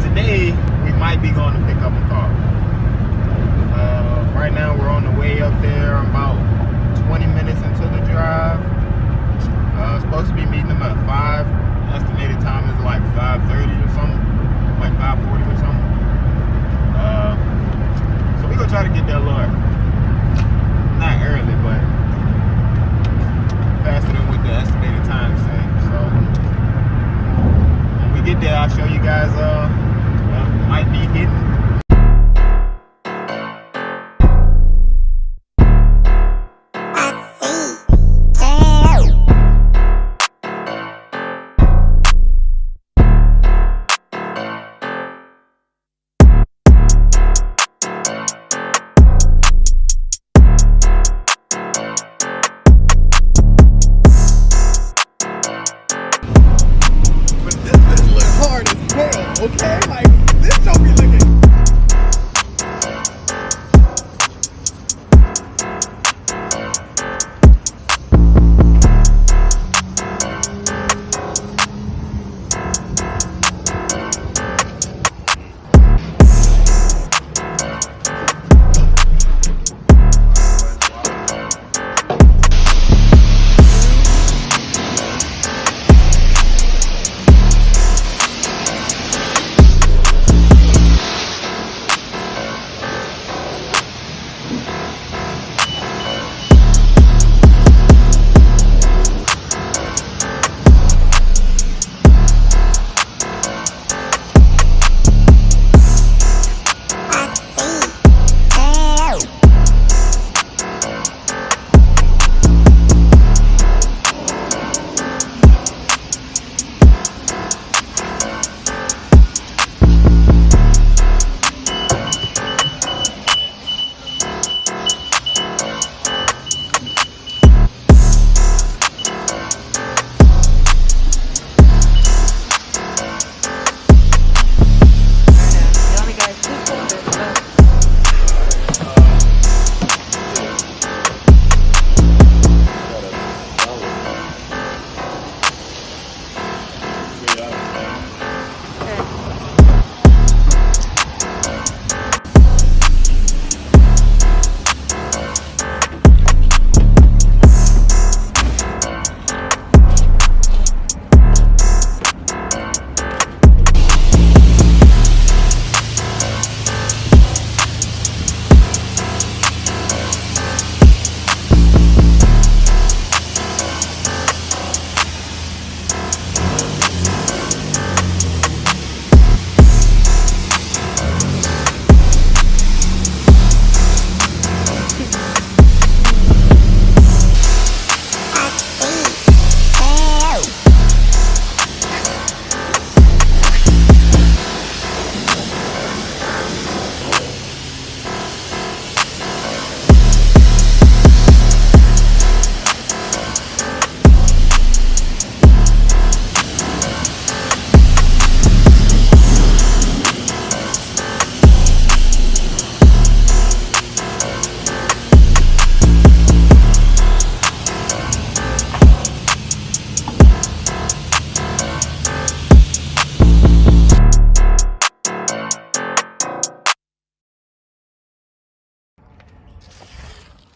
today we might be going to pick up a car. Right now we're on the way up there. I'm about 20 minutes into the drive. Supposed to be meeting them at 5. Estimated time is like 5:30 or something, like 5:40 or something. So we're gonna try to get there a little, not early, but faster than what the estimated time say. So when we get there, I'll show you guys what might be getting. Okay, like this don't be looking.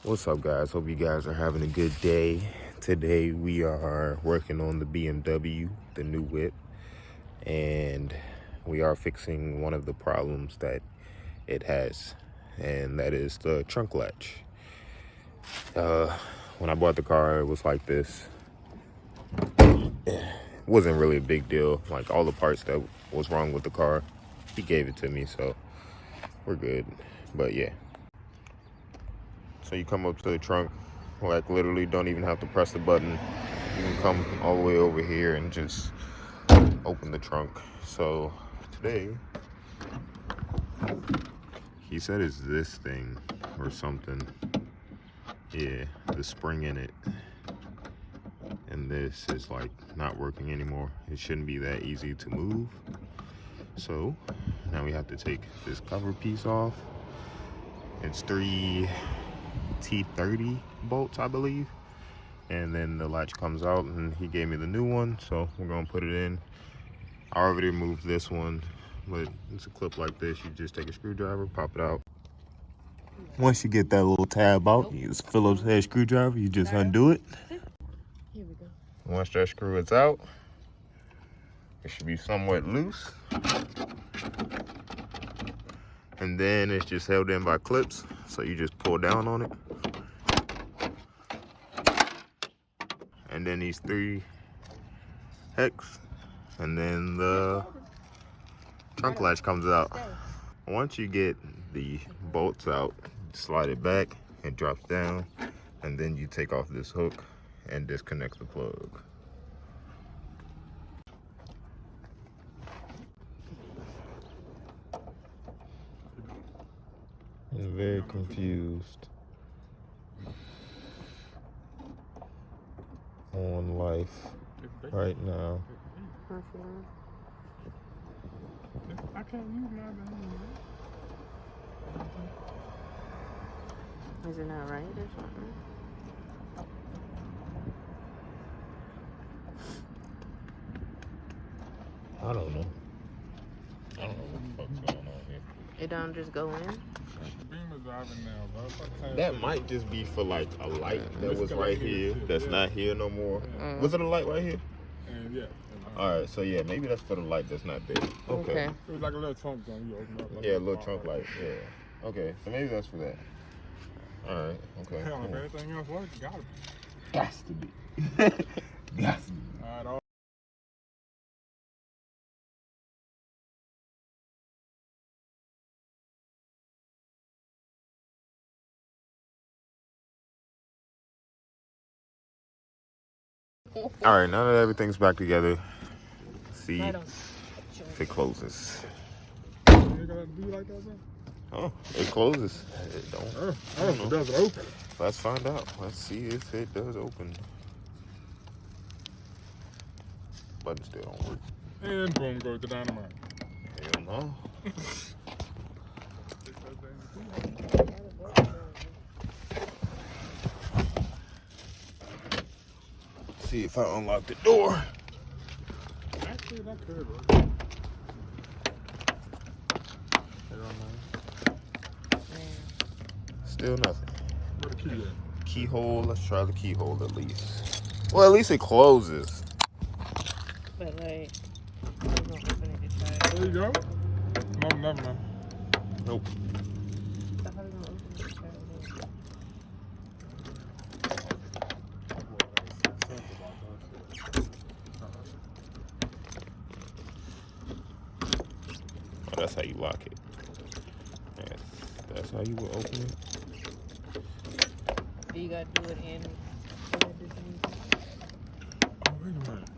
What's up, guys? Hope you guys are having a good day. Today we are working on the BMW, the new whip, and we are fixing one of the problems that it has, and that is the trunk latch. When I bought the car, it was like this. It wasn't really a big deal. Like, all the parts that was wrong with the car, he gave it to me, so we're good. But yeah. So you come up to the trunk, like literally don't even have to press the button. You can come all the way over here and just open the trunk. So today, he said it's this thing or something. Yeah, the spring in it. And this is like not working anymore. It shouldn't be that easy to move. So now we have to take this cover piece off. It's 3 T30 bolts, I believe, and then the latch comes out, and he gave me the new one, so we're gonna put it in. I already removed this one, but it's a clip like this. You just take a screwdriver, pop it out. Once you get that little tab out, you use Phillips head screwdriver, you just undo it. Here we go. Once that screw is out, it should be somewhat loose. And then it's just held in by clips, so you just pull down on it. And then these 3 hex, and then the trunk latch comes out. Once you get the bolts out, slide it back, it drops down, and then you take off this hook and disconnect the plug. I'm very confused on life right now. I can't use my band. Is it not right or something? I don't know. I don't know what the fuck's going on here. It don't just go in? Beamer driving now, bro. That might just be for like a light that was right here that's not here no more. Was it a light right here? And yeah. Alright, so yeah, maybe that's for the light that's not there. Okay. It was like a little trunk gun you open up. Like Yeah, a little trunk light, yeah. Okay, so maybe that's for that. Alright, okay. Hell, if Yeah. everything else works, it gotta be. Has to be. Has to be. Alright, all Alright, now that everything's back together, see if it closes. you gotta do like that, bro? Oh, it closes. It don't. It doesn't open. Let's find out. Let's see if it does open. Button still don't work. And boom goes the dynamite. Hell no. See if I unlock the door. Actually, that could work. Still nothing. Where the key at? Keyhole. Let's try the keyhole at least. Well, at least it closes. But like, I'm gonna open it to try it. There you go. No, never mind. Nope. So how we gonna open it to try it? Oh, that's how you lock it. Yes, that's how you would open it. Do you gotta do it in? Oh, wait a minute.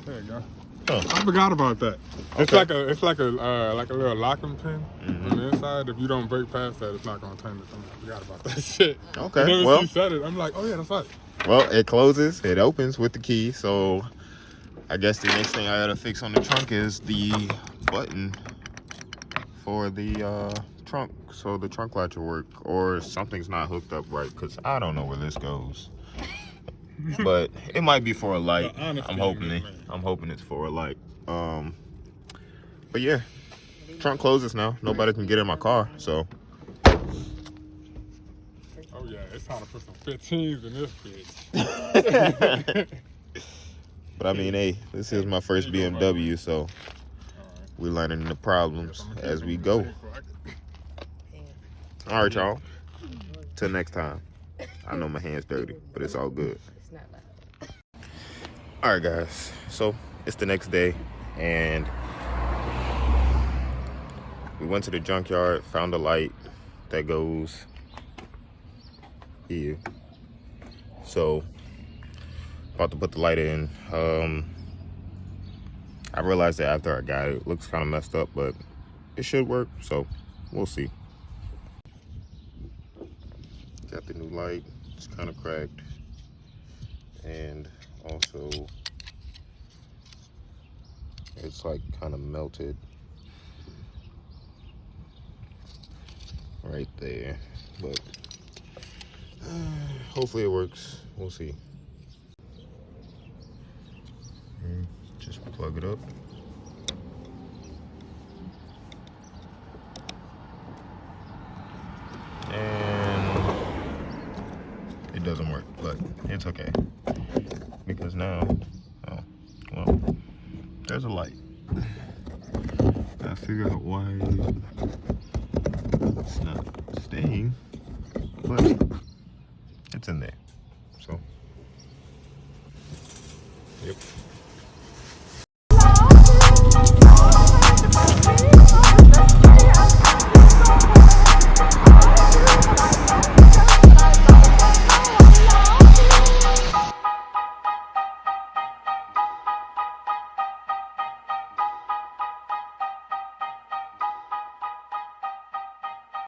There you go. Huh. I forgot about that. It's Okay. like a little locking pin on the inside. If you don't break past that, it's not gonna turn it on. I forgot about that shit. Okay, And then well- you said it. I'm like, oh yeah, that's right. Well, it closes. It opens with the key. So I guess the next thing I gotta fix on the trunk is the button for the trunk, so the trunk latch will work, or something's not hooked up right, because I don't know where this goes. But it might be for a light. The honesty I'm hoping in it. this man. I'm hoping it's for a light. But yeah, trunk closes now. Nobody can get in my car, so Oh yeah, it's time to put some 15s in this bitch. But I mean, hey, this is my first BMW, so we're learning the problems as we go. All right, y'all. Till next time. I know my hand's dirty, but it's all good. It's not loud. All right, guys. So it's the next day, and we went to the junkyard, found a light that goes here. So about to put the light in. I realized that after I got it, it looks kind of messed up, but it should work. So we'll see. Got the new light. It's kind of cracked, and also it's like kind of melted right there, but hopefully it works. We'll see. Just plug it up. And it doesn't work, but it's okay. Because now, oh, well, there's a light. I figure out why it's not staying, but